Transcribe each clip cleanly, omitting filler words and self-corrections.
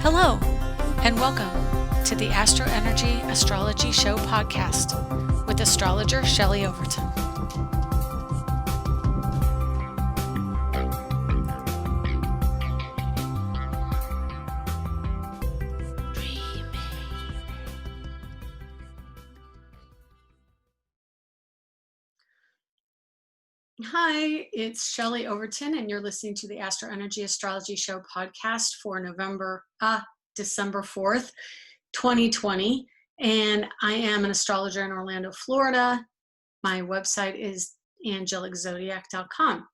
Hello, and welcome to the AstroEnergy Astrology Show podcast with Astrologer Shelley Overton. Hi, it's Shelley Overton, and you're listening to the AstroEnergy Astrology Show podcast for December 4th, 2020. And I am an astrologer in Orlando, Florida. My website is angeliczodiac.com.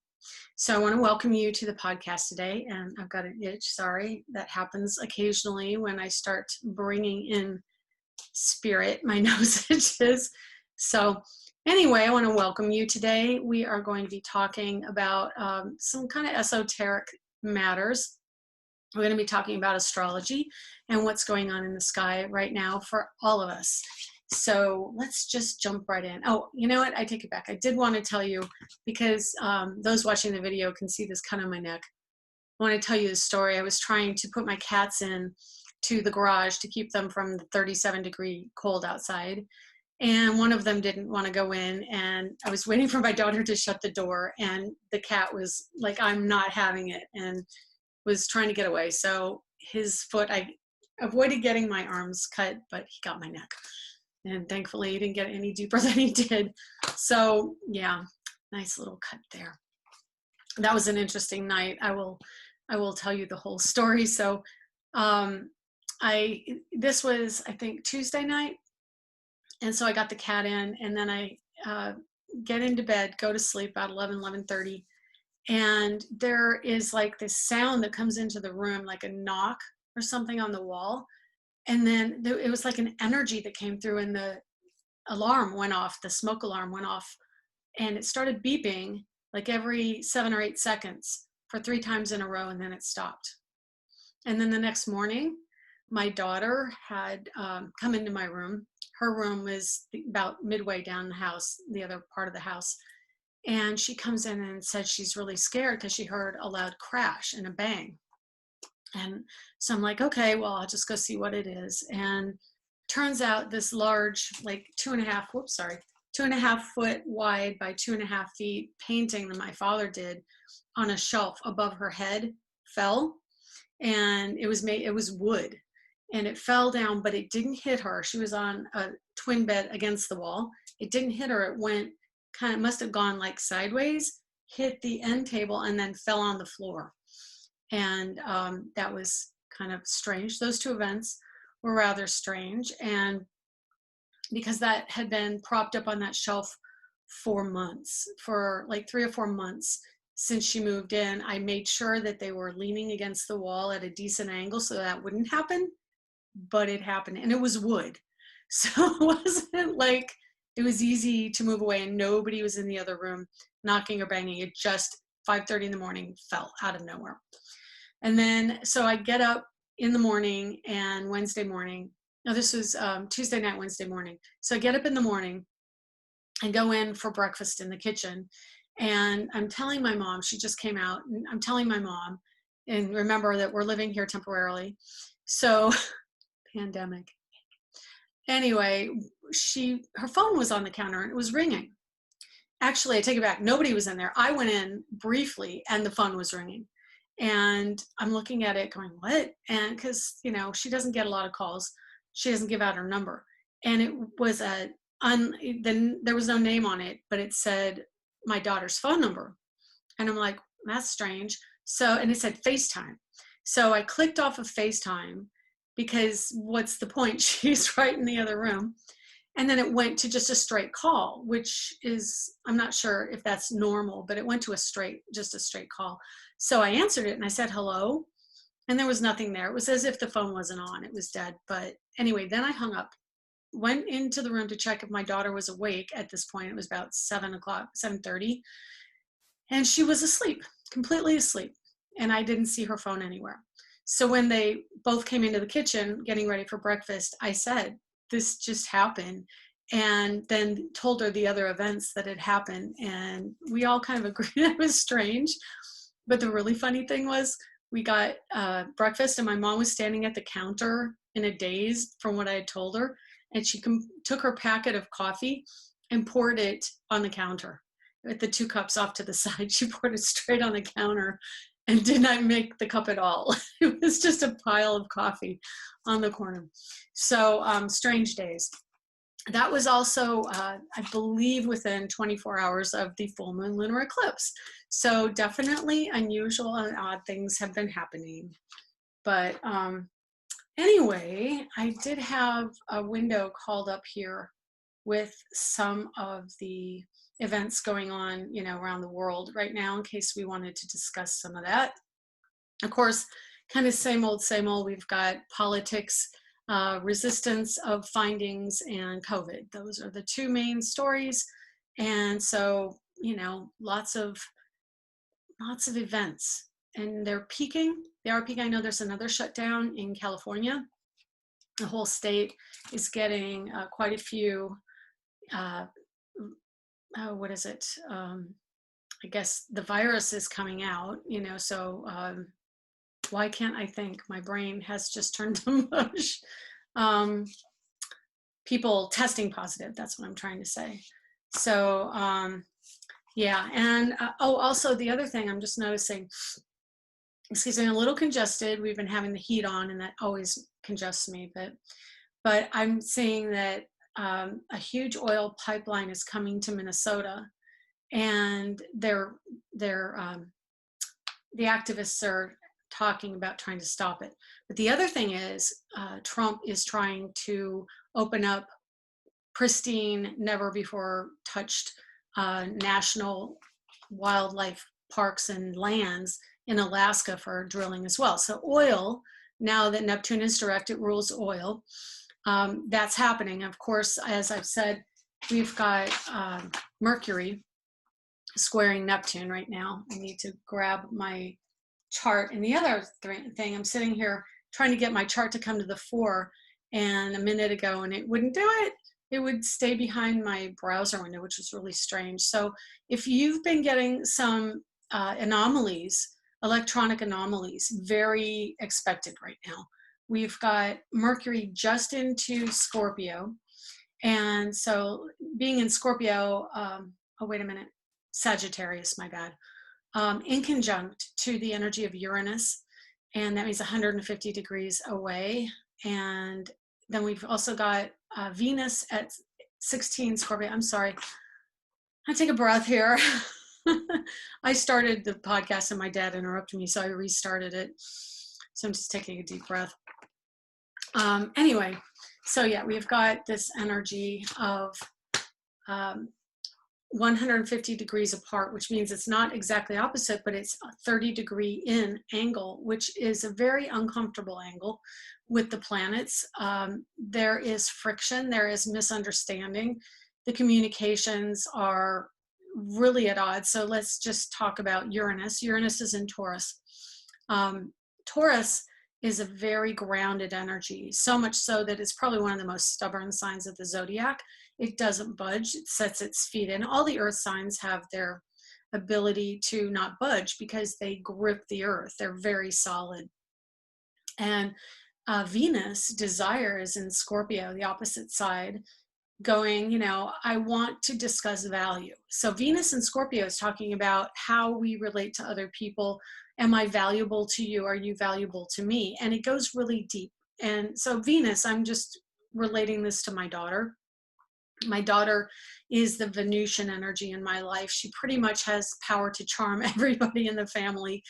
So I want to welcome you to the podcast today. And I've got an itch, sorry. That happens occasionally when I start bringing in spirit, my nose itches. So anyway, I want to welcome you today. We are going to be talking about some kind of esoteric matters. We're going to be talking about astrology and what's going on in the sky right now for all of us. So let's just jump right in. Oh, you know what? I take it back. I did want to tell you, because those watching the video can see this cut on my neck. I want to tell you the story. I was trying to put my cats in to the garage to keep them from the 37-degree cold outside. And one of them didn't want to go in, and I was waiting for my daughter to shut the door, and the cat was like, I'm not having it, and was trying to get away. So his foot, I avoided getting my arms cut, but he got my neck. And thankfully he didn't get any deeper than he did. So yeah, nice little cut there. That was an interesting night. I will tell you the whole story. So this was, I think, Tuesday night. And so I got the cat in, and then I get into bed, go to sleep about 11:30. And there is like this sound that comes into the room, like a knock or something on the wall. And then it was like an energy that came through, and the alarm went off, the smoke alarm went off, and it started beeping like every 7 or 8 seconds for 3 times in a row, and then it stopped. And then the next morning, my daughter had come into my room. Her room was about midway down the house, the other part of the house. And she comes in and said she's really scared because she heard a loud crash and a bang. And so I'm like, okay, well, I'll just go see what it is. And turns out this large, like 2.5 foot wide by 2.5 feet painting that my father did on a shelf above her head fell. And it was wood. And it fell down, but it didn't hit her. She was on a twin bed against the wall. It didn't hit her. It went must have gone like sideways, hit the end table, and then fell on the floor. And that was kind of strange. Those two events were rather strange. And because that had been propped up on that shelf for months, for like 3 or 4 months since she moved in, I made sure that they were leaning against the wall at a decent angle so that wouldn't happen. But it happened, and it was wood. So it wasn't like it was easy to move away, and nobody was in the other room knocking or banging. It just 5:30 in the morning fell out of nowhere. And then, so I get up in the morning, and Wednesday morning, no, this was Tuesday night, Wednesday morning. So I get up in the morning and go in for breakfast in the kitchen. And I'm telling my mom, she just came out, and I'm telling my mom, and remember that we're living here temporarily. So pandemic. Anyway, her phone was on the counter and it was ringing. Actually, I take it back. Nobody was in there. I went in briefly and the phone was ringing. And I'm looking at it going, what? And because, she doesn't get a lot of calls. She doesn't give out her number. And it was then there was no name on it, but it said my daughter's phone number. And I'm like, that's strange. So, and it said FaceTime. So I clicked off of FaceTime, because what's the point? She's right in the other room. And then it went to just a straight call, which is, I'm not sure if that's normal, but it went to just a straight call. So I answered it and I said, hello. And there was nothing there. It was as if the phone wasn't on. It was dead. But anyway, then I hung up, went into the room to check if my daughter was awake. At this point, it was about 7:30. And she was asleep, completely asleep. And I didn't see her phone anywhere. So when they both came into the kitchen getting ready for breakfast, I said, this just happened, and then told her the other events that had happened. And we all kind of agreed it was strange. But the really funny thing was, we got breakfast, and my mom was standing at the counter in a daze from what I had told her. And she took her packet of coffee and poured it on the counter with the 2 cups off to the side. She poured it straight on the counter and did not make the cup at all. It was just a pile of coffee on the corner. So strange days. That was also, I believe, within 24 hours of the full moon lunar eclipse. So definitely unusual and odd things have been happening. But anyway, I did have a window called up here with some of the events going on, you know, around the world right now, in case we wanted to discuss some of that. Of course, kind of same old, same old. We've got politics, resistance of findings, and COVID. Those are the 2 main stories. And so, you know, lots of events, and they're peaking. They are peaking. I know there's another shutdown in California. The whole state is getting quite a few, what is it? I guess the virus is coming out, you know, so why can't I think? My brain has just turned to mush. People testing positive, that's what I'm trying to say. So yeah, and oh, also the other thing I'm just noticing, excuse me, I'm a little congested. We've been having the heat on, and that always congests me, but I'm seeing that a huge oil pipeline is coming to Minnesota, and the activists are talking about trying to stop it. But the other thing is, Trump is trying to open up pristine, never before touched national wildlife parks and lands in Alaska for drilling as well. So oil, now that Neptune is direct, it rules oil. That's happening. Of course, as I've said, we've got Mercury squaring Neptune right now. I need to grab my chart. And the other thing, I'm sitting here trying to get my chart to come to the fore, and a minute ago, and it wouldn't do it. It would stay behind my browser window, which is really strange. So if you've been getting some anomalies, electronic anomalies, very expected right now. We've got Mercury just into Scorpio. And so being in Scorpio, oh, wait a minute, Sagittarius, my bad, in conjunct to the energy of Uranus. And that means 150 degrees away. And then we've also got Venus at 16 Scorpio. I'm sorry. I take a breath here. I started the podcast and my dad interrupted me, so I restarted it. So I'm just taking a deep breath. Anyway, so yeah, we've got this energy of 150 degrees apart, which means it's not exactly opposite, but it's a 30-degree in angle, which is a very uncomfortable angle with the planets. There is friction, there is misunderstanding. The communications are really at odds. So let's just talk about Uranus. Uranus is in Taurus. Taurus is a very grounded energy, so much so that it's probably one of the most stubborn signs of the zodiac. It doesn't budge, it sets its feet in. All the earth signs have their ability to not budge because they grip the earth. They're very solid. And Venus, desire, is in Scorpio, the opposite side, going, you know, I want to discuss value. So Venus in Scorpio is talking about how we relate to other people. Am I valuable to you? Are you valuable to me? And it goes really deep. And so Venus, I'm just relating this to my daughter. My daughter is the Venusian energy in my life. She pretty much has power to charm everybody in the family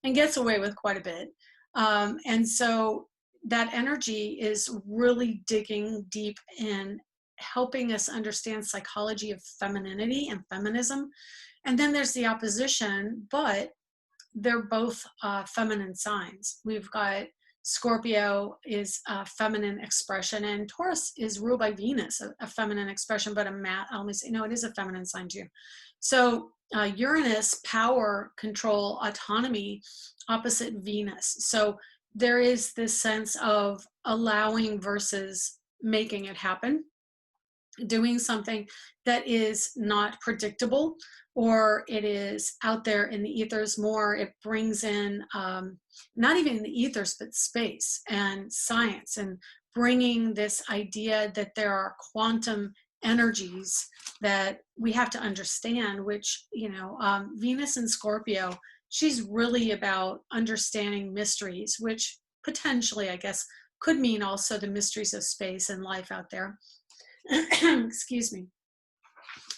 and gets away with quite a bit. And so that energy is really digging deep in helping us understand psychology of femininity and feminism. And then there's the opposition, but they're both feminine signs. We've got Scorpio is a feminine expression, and Taurus is ruled by Venus, a feminine expression, but I always say, no, it is a feminine sign too. So Uranus, power, control, autonomy, opposite Venus. So there is this sense of allowing versus making it happen. doing something that is not predictable, or it is out there in the ethers more. It brings in, not even in the ethers, but space and science, and bringing this idea that there are quantum energies that we have to understand, which, Venus in Scorpio, she's really about understanding mysteries, which potentially, I guess, could mean also the mysteries of space and life out there. Excuse me.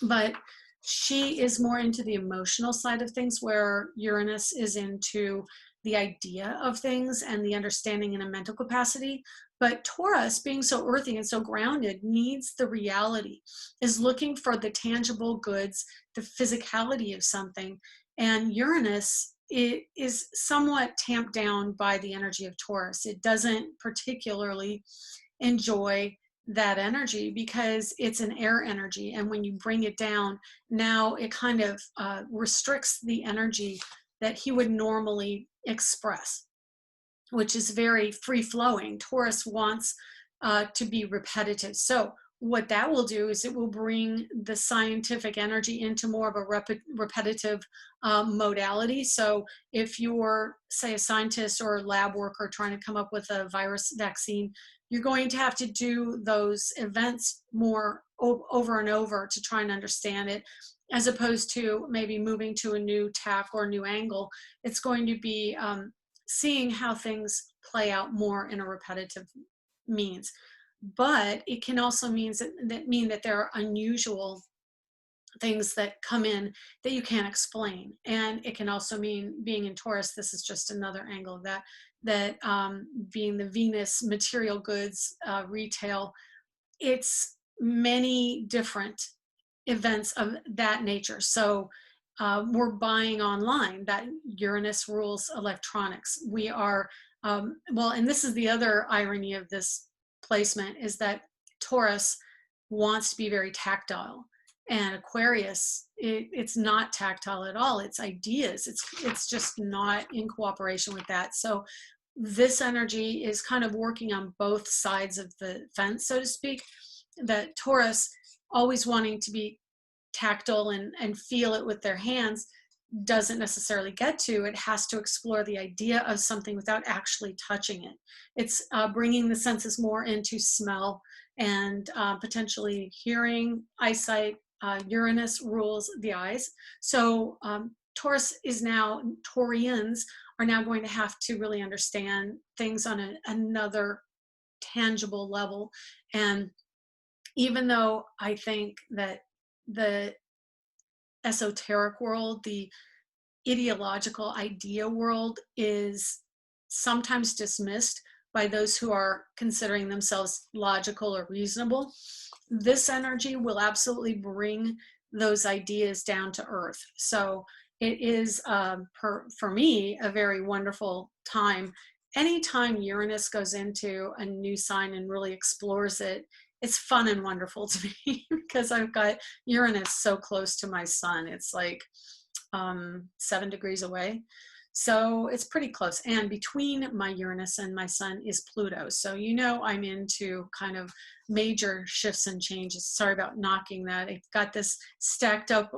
But she is more into the emotional side of things, where Uranus is into the idea of things and the understanding in a mental capacity. But Taurus, being so earthy and so grounded, needs the reality, is looking for the tangible goods, the physicality of something. And Uranus, it is somewhat tamped down by the energy of Taurus. It doesn't particularly enjoy that energy because it's an air energy, and when you bring it down, now it kind of restricts the energy that he would normally express, which is very free flowing. Taurus wants to be repetitive. So what that will do is it will bring the scientific energy into more of a repetitive modality. So if you're, say, a scientist or a lab worker trying to come up with a virus vaccine, you're going to have to do those events more over and over to try and understand it, as opposed to maybe moving to a new tack or a new angle. It's going to be seeing how things play out more in a repetitive means. But it can also mean that there are unusual things that come in that you can't explain. And it can also mean, being in Taurus, this is just another angle of that being the Venus material goods retail, it's many different events of that nature. So we're buying online. That Uranus rules electronics. We are, well, and this is the other irony of this placement, is that Taurus wants to be very tactile, and Aquarius, it's not tactile at all. It's ideas. It's just not in cooperation with that. So this energy is kind of working on both sides of the fence, so to speak. That Taurus, always wanting to be tactile and feel it with their hands, doesn't necessarily get to. It has to explore the idea of something without actually touching it. It's bringing the senses more into smell and potentially hearing, eyesight. Uranus rules the eyes. So Taurus is now, Taurians are now going to have to really understand things on another tangible level. And even though I think that the esoteric world, the ideological idea world, is sometimes dismissed by those who are considering themselves logical or reasonable, this energy will absolutely bring those ideas down to earth. So it is, for me, a very wonderful time. Anytime Uranus goes into a new sign and really explores it, it's fun and wonderful to me because I've got Uranus so close to my sun. It's like 7 degrees away. So it's pretty close. And between my Uranus and my sun is Pluto. So, I'm into kind of major shifts and changes. Sorry about knocking that. I've got this stacked up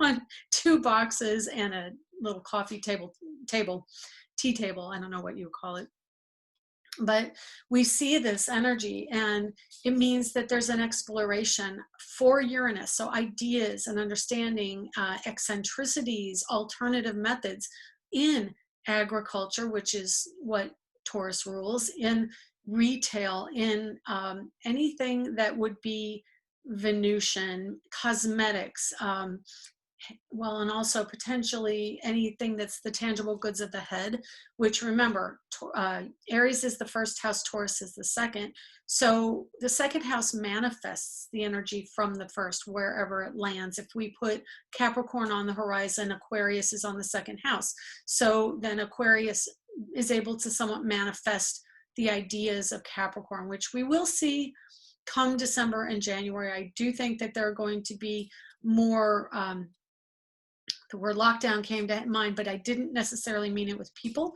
on 2 boxes and a little coffee table, tea table. I don't know what you would call it. But we see this energy, and it means that there's an exploration for Uranus. So ideas and understanding, eccentricities, alternative methods in agriculture, which is what Taurus rules, in retail, in anything that would be Venusian, cosmetics, well, and also potentially anything that's the tangible goods of the head, which, remember, Aries is the first house, Taurus is the second. So the second house manifests the energy from the first, wherever it lands. If we put Capricorn on the horizon, Aquarius is on the second house. So then Aquarius is able to somewhat manifest the ideas of Capricorn, which we will see come December and January. I do think that there are going to be more, the word lockdown came to mind, but I didn't necessarily mean it with people,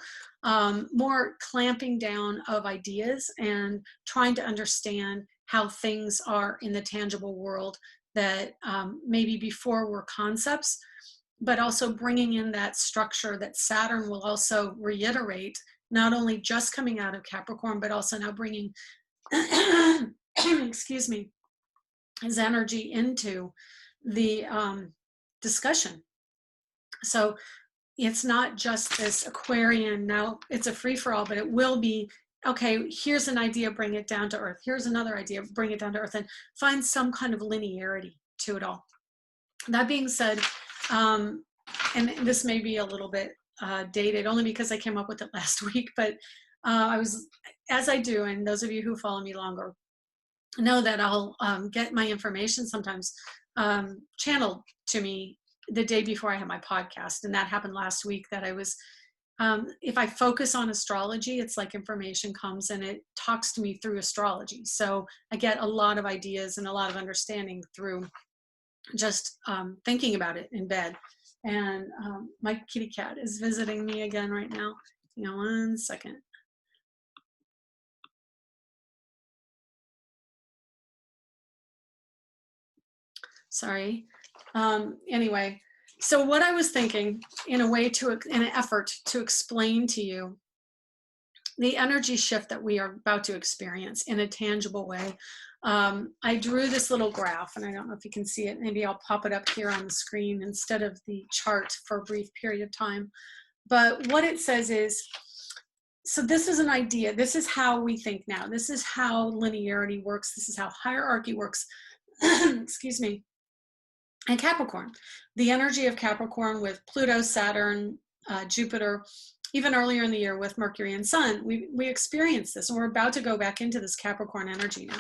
more clamping down of ideas and trying to understand how things are in the tangible world that maybe before were concepts, but also bringing in that structure that Saturn will also reiterate, not only just coming out of Capricorn, but also now bringing, excuse me, his energy into the discussion. So it's not just this Aquarian, now it's a free-for-all, but it will be, okay, here's an idea, bring it down to earth. Here's another idea, bring it down to earth, and find some kind of linearity to it all. That being said, and this may be a little bit dated only because I came up with it last week, but I was, as I do, and those of you who follow me longer know that I'll get my information sometimes channeled to me the day before I have my podcast. And that happened last week, that I was, if I focus on astrology, it's like information comes and it talks to me through astrology. So I get a lot of ideas and a lot of understanding through just thinking about it in bed. And my kitty cat is visiting me again right now. You know, 1 second. Sorry. Anyway, so what I was thinking, in a way to, in an effort to explain to you the energy shift that we are about to experience in a tangible way, I drew this little graph, and I don't know if you can see it. Maybe I'll pop it up here on the screen instead of the chart for a brief period of time. But what it says is, so this is an idea. This is how we think now. This is how linearity works. This is how hierarchy works. Excuse me. And Capricorn, the energy of Capricorn with Pluto, Saturn, Jupiter, even earlier in the year with Mercury and Sun, we experienced this, and we're about to go back into this Capricorn energy now.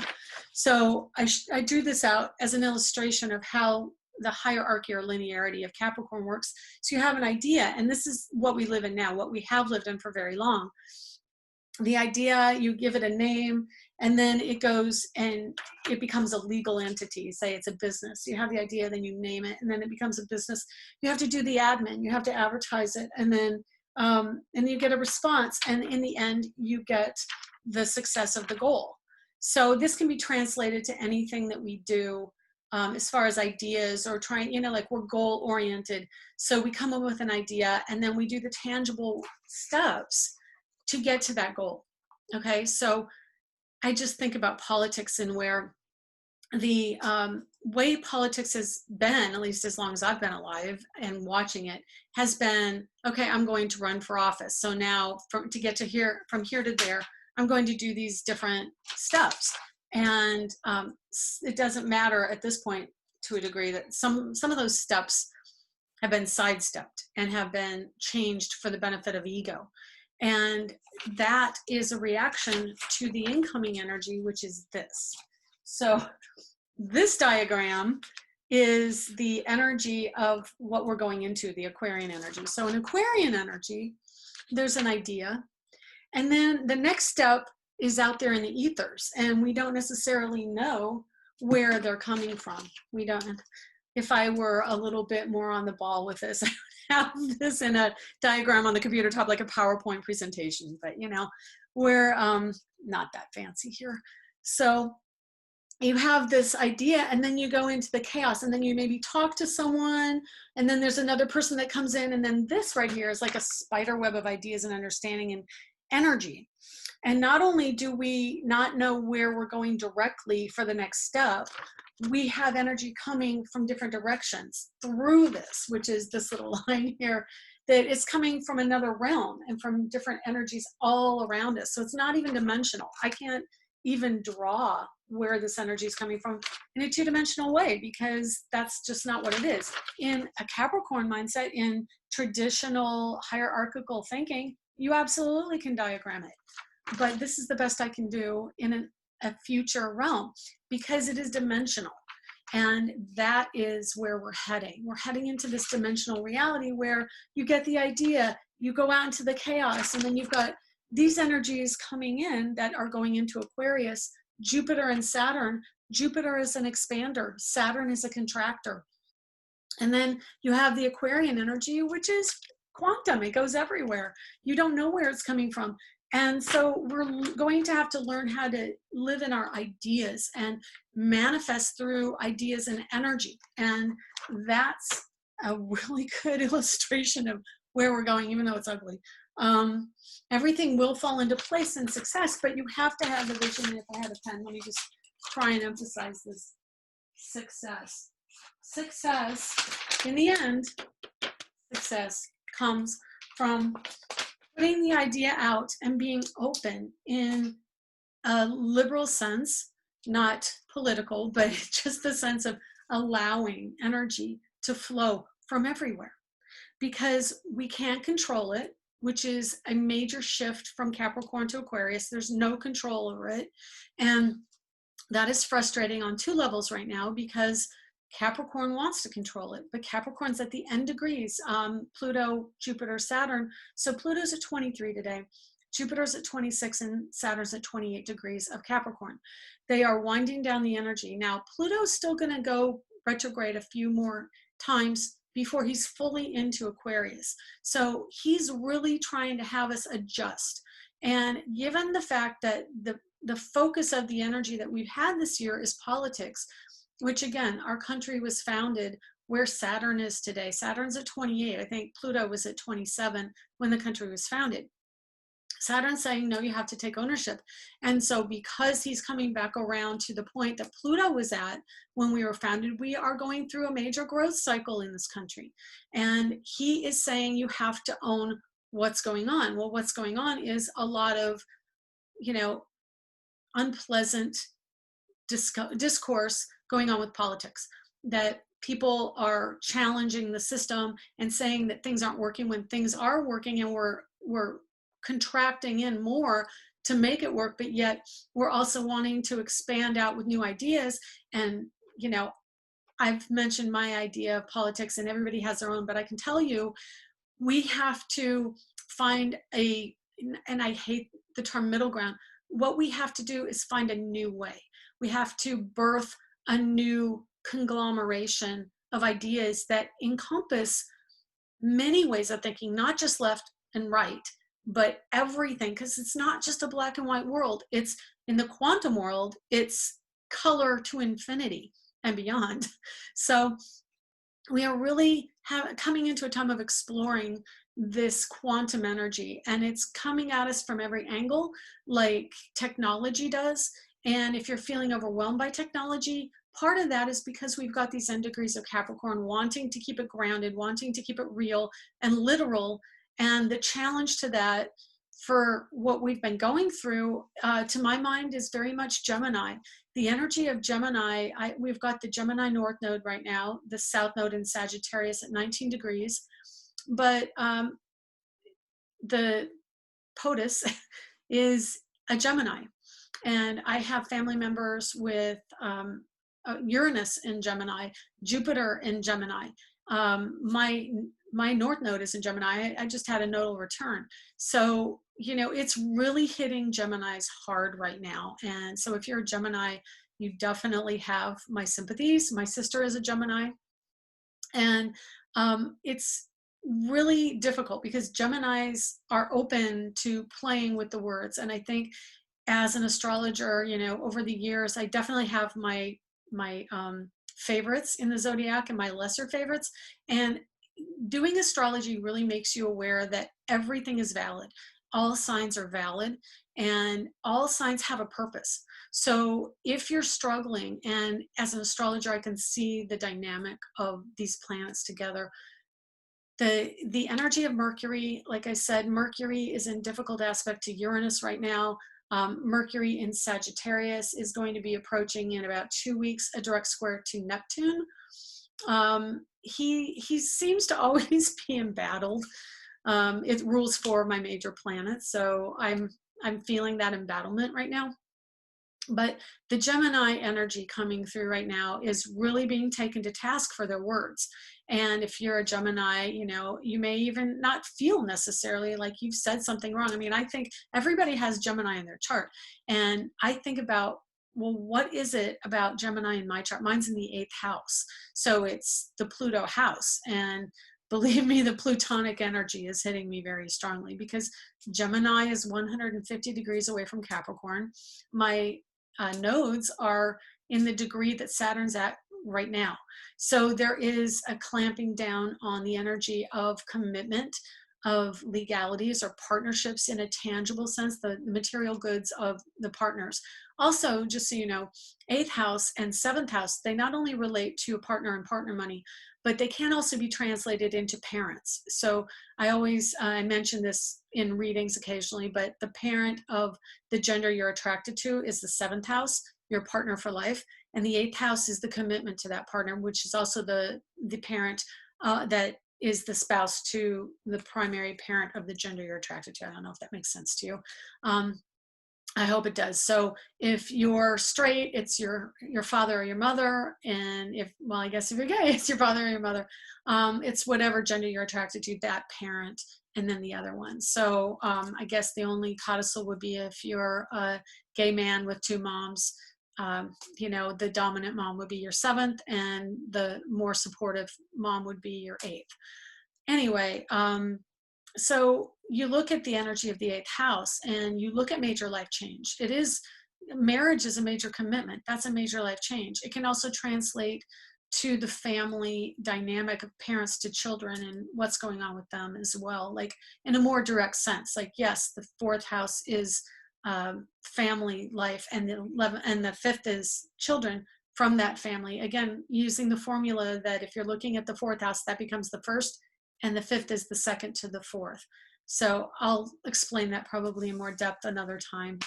So I drew this out as an illustration of how the hierarchy or linearity of Capricorn works. So you have an idea, and this is what we live in now, what we have lived in for very long. The idea, you give it a name, and then it goes and it becomes a legal entity. Say it's a business. You have the idea, then you name it, and then it becomes a business. You have to do the admin. You have to advertise it, and then you get a response. And in the end, you get the success of the goal. So this can be translated to anything that we do as far as ideas, or trying, you know, like we're goal oriented. So we come up with an idea, and then we do the tangible steps to get to that goal. Okay, so I just think about politics, and where the way politics has been, at least as long as I've been alive and watching it, has been, okay, I'm going to run for office. So now to get to here, from here to there, I'm going to do these different steps. And it doesn't matter at this point, to a degree, that some of those steps have been sidestepped and have been changed for the benefit of ego. And that is a reaction to the incoming energy, which is this. So this diagram is the energy of what we're going into, the Aquarian energy. So in Aquarian energy, there's an idea. And then the next step is out there in the ethers. And we don't necessarily know where they're coming from. We don't. If I were a little bit more on the ball with this, I would have this in a diagram on the computer top, like a PowerPoint presentation, but you know, we're not that fancy here. So you have this idea, and then you go into the chaos, and then you maybe talk to someone, and then there's another person that comes in, and then this right here is like a spider web of ideas and understanding and energy. And not only do we not know where we're going directly for the next step, we have energy coming from different directions through this, which is this little line here, that is coming from another realm and from different energies all around us. So it's not even dimensional. I can't even draw where this energy is coming from in a two-dimensional way, because that's just not what it is. In a Capricorn mindset, in traditional hierarchical thinking, you absolutely can diagram it. But this is the best I can do in a future realm, because it is dimensional. And that is where we're heading. We're heading into this dimensional reality where you get the idea, you go out into the chaos, and then you've got these energies coming in that are going into Aquarius, Jupiter and Saturn. Jupiter is an expander, Saturn is a contractor. And then you have the Aquarian energy, which is quantum. It goes everywhere. You don't know where it's coming from. And so we're going to have to learn how to live in our ideas and manifest through ideas and energy. And that's a really good illustration of where we're going, even though it's ugly. Everything will fall into place in success, but you have to have the vision. If I had a pen, let me just try and emphasize this. Success. Success, in the end, success comes from putting the idea out and being open in a liberal sense, not political, but just the sense of allowing energy to flow from everywhere, because we can't control it, which is a major shift from Capricorn to Aquarius. There's no control over it. And that is frustrating on two levels right now, because Capricorn wants to control it, but Capricorn's at the end degrees, Pluto, Jupiter, Saturn. So Pluto's at 23 today, Jupiter's at 26, and Saturn's at 28 degrees of Capricorn. They are winding down the energy. Now, Pluto's still going to go retrograde a few more times before he's fully into Aquarius. So he's really trying to have us adjust. And given the fact that the focus of the energy that we've had this year is politics, which again, our country was founded where Saturn is today. Saturn's at 28. I think Pluto was at 27 when the country was founded. Saturn's saying, no, you have to take ownership. And so because he's coming back around to the point that Pluto was at when we were founded, we are going through a major growth cycle in this country. And he is saying you have to own what's going on. Well, what's going on is a lot of, unpleasant discourse going on with politics, that people are challenging the system and saying that things aren't working when things are working, and we're contracting in more to make it work, but yet we're also wanting to expand out with new ideas. And I've mentioned my idea of politics, and everybody has their own, but I can tell you we have to find and I hate the term middle ground. What we have to do is find a new way. We have to birth a new conglomeration of ideas that encompass many ways of thinking, not just left and right, but everything, because it's not just a black and white world. It's in the quantum world, it's color to infinity and beyond. So we are really coming into a time of exploring this quantum energy, and it's coming at us from every angle, like technology does. And if you're feeling overwhelmed by technology, part of that is because we've got these end degrees of Capricorn wanting to keep it grounded, wanting to keep it real and literal. And the challenge to that, for what we've been going through, to my mind, is very much Gemini. The energy of Gemini, we've got the Gemini North Node right now, the South Node in Sagittarius at 19 degrees. But the POTUS is a Gemini. And I have family members with Uranus in Gemini, Jupiter in Gemini. My North Node is in Gemini. I just had a nodal return. So, it's really hitting Geminis hard right now. And so if you're a Gemini, you definitely have my sympathies. My sister is a Gemini. And it's really difficult because Geminis are open to playing with the words. And I think as an astrologer, over the years, I definitely have my favorites in the zodiac and my lesser favorites. And doing astrology really makes you aware that everything is valid. All signs are valid, and all signs have a purpose. So if you're struggling, and as an astrologer, I can see the dynamic of these planets together. The energy of Mercury, like I said, Mercury is in difficult aspect to Uranus right now. Mercury in Sagittarius is going to be approaching in about 2 weeks a direct square to Neptune. He seems to always be embattled. It rules 4 of my major planets, so I'm feeling that embattlement right now. But the Gemini energy coming through right now is really being taken to task for their words. And if you're a Gemini, you may even not feel necessarily like you've said something wrong. I mean, I think everybody has Gemini in their chart. And I think about, well, what is it about Gemini in my chart? Mine's in the 8th house. So it's the Pluto house. And believe me, the plutonic energy is hitting me very strongly, because Gemini is 150 degrees away from Capricorn. My nodes are in the degree that Saturn's at right now. So there is a clamping down on the energy of commitment, of legalities or partnerships in a tangible sense, the material goods of the partners. Also, just so you know, 8th house and 7th house, they not only relate to a partner and partner money, but they can also be translated into parents. So I always mention this in readings occasionally, but the parent of the gender you're attracted to is the 7th house, your partner for life. And the 8th house is the commitment to that partner, which is also the parent that is the spouse to the primary parent of the gender you're attracted to. I don't know if that makes sense to you. I hope it does. So if you're straight, it's your father or your mother. And if, well, I guess if you're gay, it's your father or your mother. It's whatever gender you're attracted to, that parent, and then the other one. So I guess the only codicil would be if you're a gay man with 2 moms. You know, the dominant mom would be your 7th, and the more supportive mom would be your 8th. Anyway, so you look at the energy of the 8th house and you look at major life change. It is, marriage is a major commitment. That's a major life change. It can also translate to the family dynamic of parents to children and what's going on with them as well, like in a more direct sense. Like, yes, the 4th house is family life, and the 11th and the 5th is children from that family. Again, using the formula that if you're looking at the 4th house, that becomes the 1st, and the 5th is the 2nd to the 4th. So I'll explain that probably in more depth another time.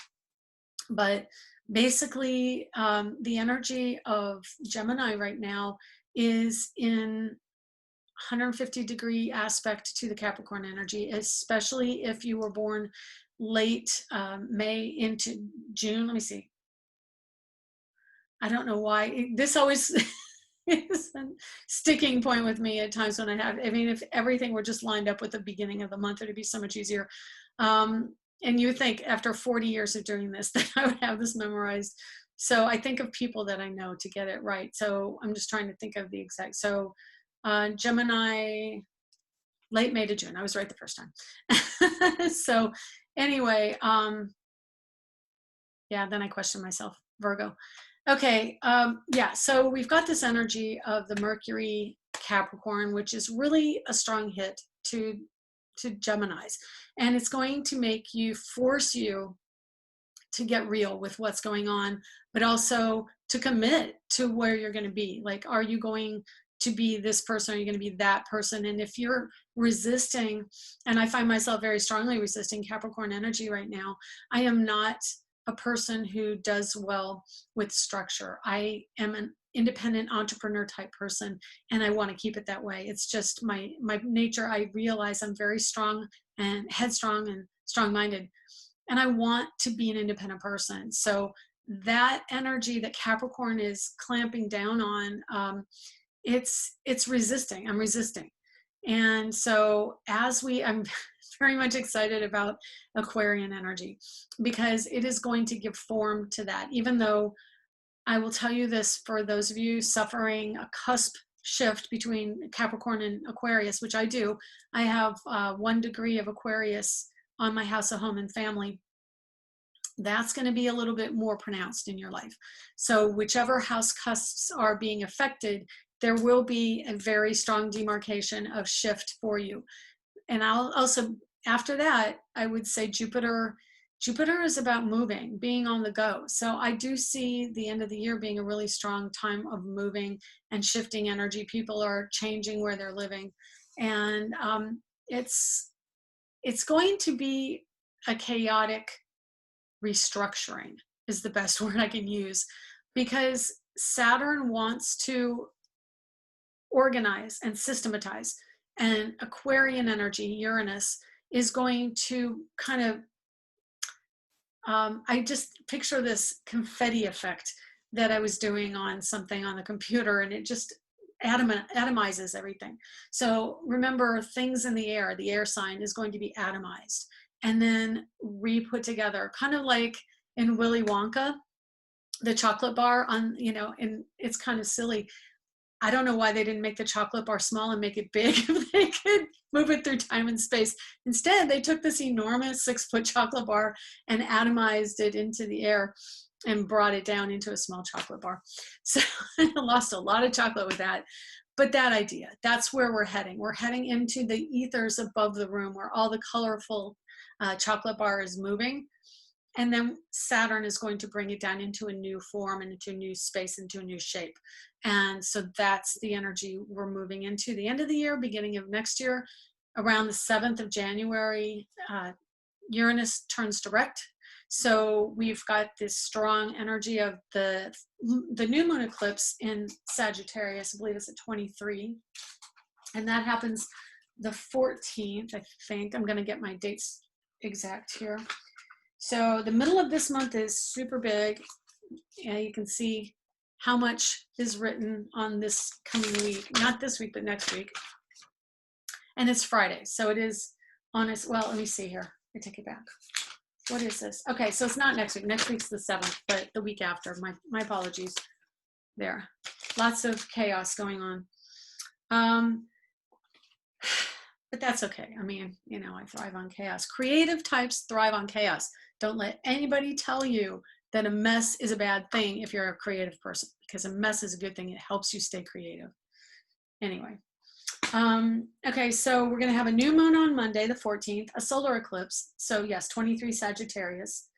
But basically, the energy of Gemini right now is in 150 degree aspect to the Capricorn energy, especially if you were born late May into June. Let me see. I don't know why this always is a sticking point with me at times when I mean, if everything were just lined up with the beginning of the month, it'd be so much easier. And you think after 40 years of doing this that I would have this memorized. So I think of people that I know to get it right. So I'm just trying to think of the exact. So Gemini, late May to June. I was right the first time. So anyway, yeah, then I questioned myself. Virgo. Okay, yeah, so we've got this energy of the Mercury Capricorn, which is really a strong hit to Geminis. And it's going to make you, force you to get real with what's going on, but also to commit to where you're going to be. Like, are you going to be this person? Are you going to be that person? And if you're resisting, and I find myself very strongly resisting Capricorn energy right now, I am not a person who does well with structure. I am an independent entrepreneur type person, and I want to keep it that way. It's just my nature. I realize I'm very strong and headstrong and strong-minded, and I want to be an independent person. So that energy that Capricorn is clamping down on, it's resisting. I'm resisting. And so I'm very much excited about Aquarian energy, because it is going to give form to that. Even though I will tell you this, for those of you suffering a cusp shift between Capricorn and Aquarius, which I do, I have 1 degree of Aquarius on my house of home and family. That's going to be a little bit more pronounced in your life. So whichever house cusps are being affected, there will be a very strong demarcation of shift for you. And I'll also, after that, I would say Jupiter is about moving, being on the go. So I do see the end of the year being a really strong time of moving and shifting energy. People are changing where they're living. And it's going to be a chaotic restructuring, is the best word I can use, because Saturn wants to organize and systematize, and Aquarian energy, Uranus, is going to kind of, I just picture this confetti effect that I was doing on something on the computer, and it just atomizes everything. So remember, things in the air sign is going to be atomized and then re-put together, kind of like in Willy Wonka, the chocolate bar on, and it's kind of silly. I don't know why they didn't make the chocolate bar small and make it big if they could move it through time and space. Instead, they took this enormous 6-foot chocolate bar and atomized it into the air and brought it down into a small chocolate bar. So I lost a lot of chocolate with that. But that idea, that's where we're heading. We're heading into the ethers above the room where all the colorful chocolate bar is moving. And then Saturn is going to bring it down into a new form and into a new space, into a new shape. And so that's the energy we're moving into the end of the year, beginning of next year. Around the 7th of January, Uranus turns direct. So we've got this strong energy of the new moon eclipse in Sagittarius. I believe it's at 23. And that happens the 14th, I think. I'm going to get my dates exact here. So the middle of this month is super big. And you can see how much is written on this coming week. Not this week, but next week. And it's Friday. So it is on its, well, let me see here. I take it back. What is this? Okay, so it's not next week. Next week's the 7th, but the week after. My apologies there. Lots of chaos going on. But that's okay. I mean, you know, I thrive on chaos. Creative types thrive on chaos. Don't let anybody tell you that a mess is a bad thing if you're a creative person, because a mess is a good thing. It helps you stay creative. Anyway. Okay, so we're going to have a new moon on Monday, the 14th, a solar eclipse. So yes, 23 Sagittarius.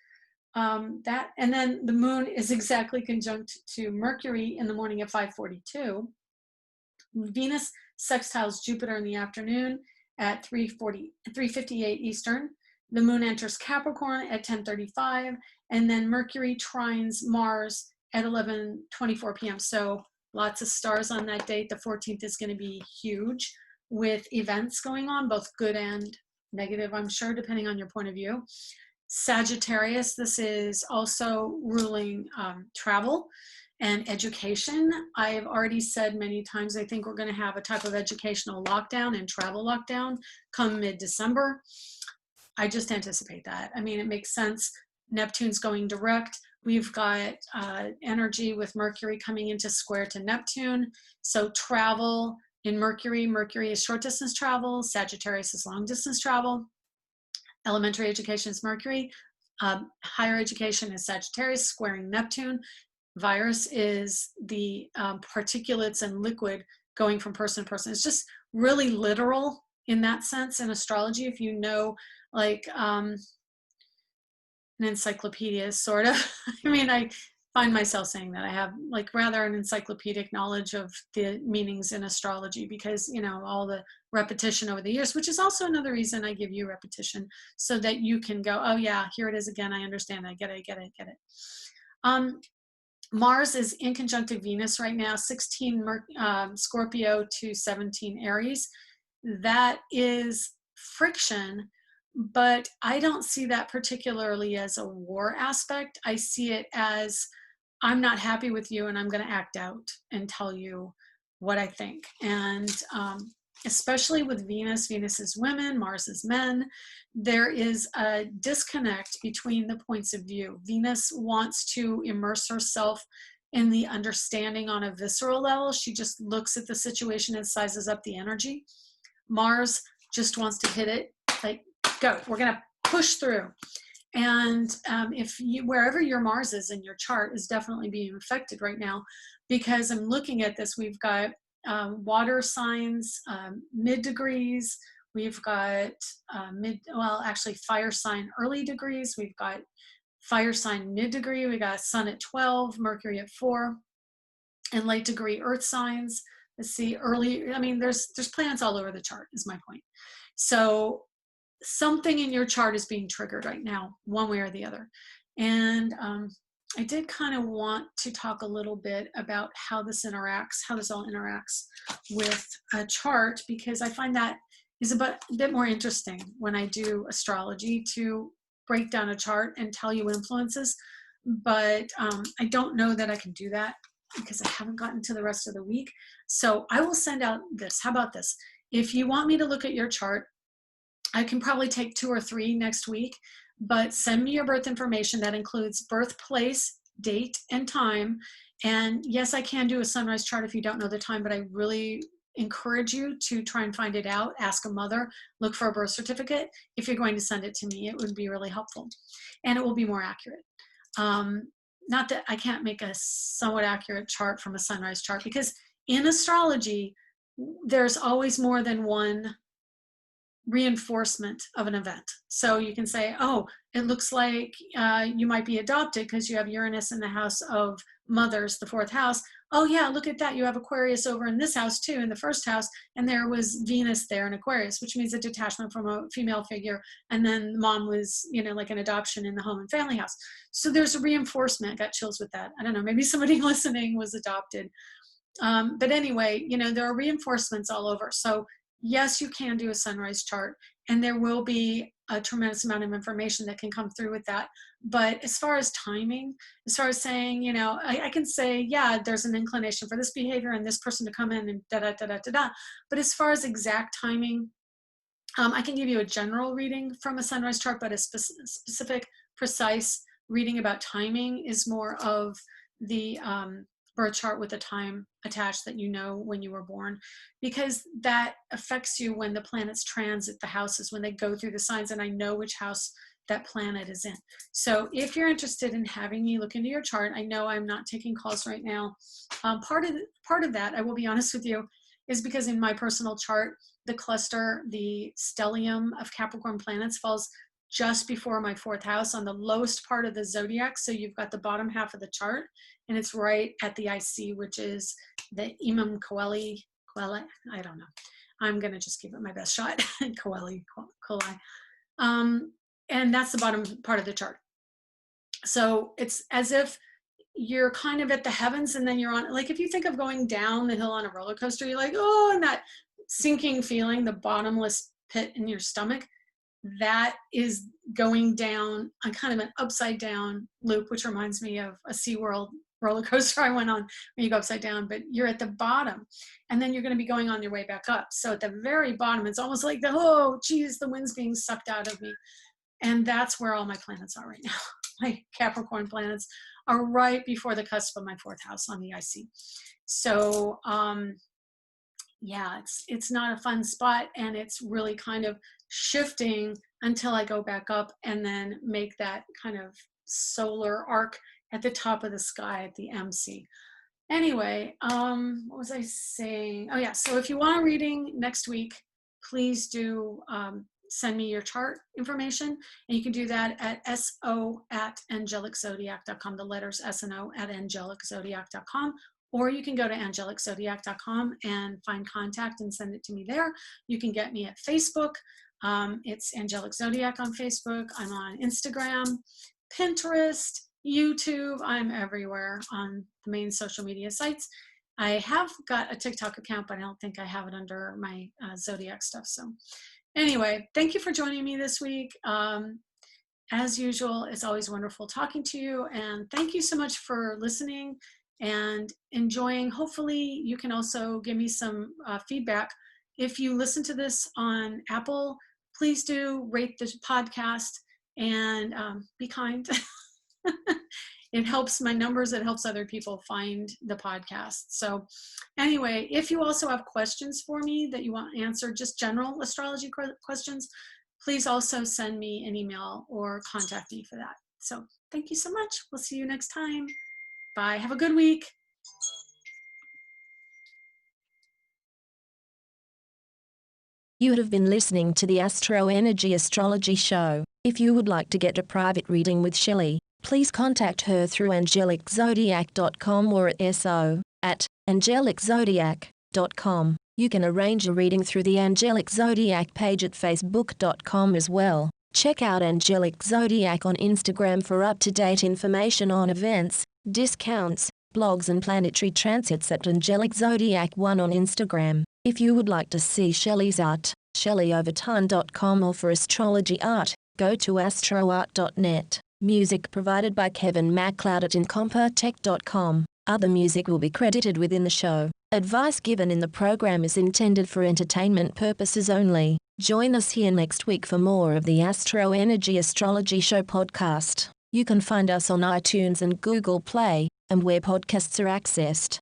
And then the moon is exactly conjunct to Mercury in the morning at 5:42. Venus sextiles Jupiter in the afternoon at 3:58 Eastern. The moon enters Capricorn at 10:35, and then Mercury trines Mars at 11:24 p.m. So lots of stars on that date. The 14th is going to be huge with events going on, both good and negative, I'm sure, depending on your point of view. Sagittarius, this is also ruling travel and education. I've already said many times, I think we're going to have a type of educational lockdown and travel lockdown come mid-December. I just anticipate that. I mean, it makes sense. Neptune's going direct. We've got energy with Mercury coming into square to Neptune. So travel in Mercury is short distance travel. Sagittarius is long distance travel. Elementary education is Mercury. Higher education is Sagittarius squaring Neptune. Virus is the particulates and liquid going from person to person. It's just really literal in that sense in astrology. If you know, like, an encyclopedia, sort of. I mean, I find myself saying that I have like rather an encyclopedic knowledge of the meanings in astrology because, you know, all the repetition over the years, which is also another reason I give you repetition so that you can go, oh yeah, here it is again. I understand. I get it. Mars is in conjunctive Venus right now, 16 Scorpio to 17 Aries. That is friction. But I don't see that particularly as a war aspect. I see it as I'm not happy with you and I'm going to act out and tell you what I think. And especially with Venus is women, Mars is men. There is a disconnect between the points of view. Venus wants to immerse herself in the understanding on a visceral level. She just looks at the situation and sizes up the energy. Mars just wants to hit it like, go, we're going to push through. And wherever your Mars is in your chart is definitely being affected right now, because I'm looking at this, we've got water signs, mid degrees, we've got fire sign early degrees, we've got fire sign mid degree, we got sun at 12, Mercury at 4, and late degree earth signs. Let's see, early, I mean, there's planets all over the chart is my point. So something in your chart is being triggered right now, one way or the other. And I did kind of want to talk a little bit about how this all interacts with a chart, because I find that is a bit more interesting when I do astrology, to break down a chart and tell you influences. But I don't know that I can do that because I haven't gotten to the rest of the week. So I will send out this. How about this? If you want me to look at your chart, I can probably take 2 or 3 next week, but send me your birth information. That includes birthplace, date, and time. And yes, I can do a sunrise chart if you don't know the time, but I really encourage you to try and find it out. Ask a mother, look for a birth certificate. If you're going to send it to me, it would be really helpful, and it will be more accurate. Not that I can't make a somewhat accurate chart from a sunrise chart, because in astrology, there's always more than one reinforcement of an event. So you can say, oh, it looks like you might be adopted because you have Uranus in the house of mothers, the 4th house. Oh yeah, look at that. You have Aquarius over in this house too, in the 1st house, and there was Venus there in Aquarius, which means a detachment from a female figure. And then mom was, like an adoption in the home and family house. So there's a reinforcement. I got chills with that. I don't know, maybe somebody listening was adopted. But anyway, there are reinforcements all over. So yes, you can do a sunrise chart, and there will be a tremendous amount of information that can come through with that. But as far as timing, as far as saying, I can say, yeah, there's an inclination for this behavior and this person to come in and da-da-da-da-da-da. But as far as exact timing, I can give you a general reading from a sunrise chart, but a specific, precise reading about timing is more of the birth chart with a time attached that when you were born, because that affects you when the planets transit the houses, when they go through the signs, and I know which house that planet is in. So if you're interested in having me look into your chart, I know I'm not taking calls right now. Part of that, I will be honest with you, is because in my personal chart, the cluster, the stellium of Capricorn planets falls just before my 4th house on the lowest part of the zodiac. So you've got the bottom half of the chart, and it's right at the IC, which is the Imam Coeli, I don't know. I'm going to just give it my best shot. Coeli. And that's the bottom part of the chart. So it's as if you're kind of at the heavens, and then you're on, like if you think of going down the hill on a roller coaster, you're like, oh, and that sinking feeling, the bottomless pit in your stomach, that is going down on kind of an upside down loop, which reminds me of a SeaWorld roller coaster I went on when you go upside down, but you're at the bottom, and then you're going to be going on your way back up. So at the very bottom, it's almost like the wind's being sucked out of me. And that's where all my planets are right now. My Capricorn planets are right before the cusp of my 4th house on the IC. So yeah, it's not a fun spot, and it's really kind of shifting until I go back up and then make that kind of solar arc at the top of the sky at the MC. Anyway, what was I saying? Oh yeah, so if you want a reading next week, please do send me your chart information, and you can do that at so@angeliczodiac.com, the letters S and O @angeliczodiac.com, or you can go to angeliczodiac.com and find contact and send it to me there. You can get me at Facebook. It's Angelic Zodiac on Facebook. I'm on Instagram, Pinterest, YouTube. I'm everywhere on the main social media sites. I have got a TikTok account, but I don't think I have it under my Zodiac stuff. So anyway, thank you for joining me this week. As usual, it's always wonderful talking to you, and thank you so much for listening and enjoying. Hopefully you can also give me some feedback. If you listen to this on Apple, please do rate the podcast and be kind. It helps my numbers. It helps other people find the podcast. So anyway, if you also have questions for me that you want answered, just general astrology questions, please also send me an email or contact me for that. So thank you so much. We'll see you next time. Bye. Have a good week. You have been listening to the AstroEnergy Astrology Show. If you would like to get a private reading with Shelley, please contact her through angeliczodiac.com or at so@angeliczodiac.com. You can arrange a reading through the Angelic Zodiac page at facebook.com as well. Check out Angelic Zodiac on Instagram for up-to-date information on events, discounts, blogs and planetary transits at Angelic Zodiac 1 on Instagram. If you would like to see Shelley's art, shelleyoverton.com, or for astrology art, go to astroart.net. Music provided by Kevin MacLeod at incompetech.com. Other music will be credited within the show. Advice given in the program is intended for entertainment purposes only. Join us here next week for more of the AstroEnergy Astrology Show podcast. You can find us on iTunes and Google Play. and where podcasts are accessed.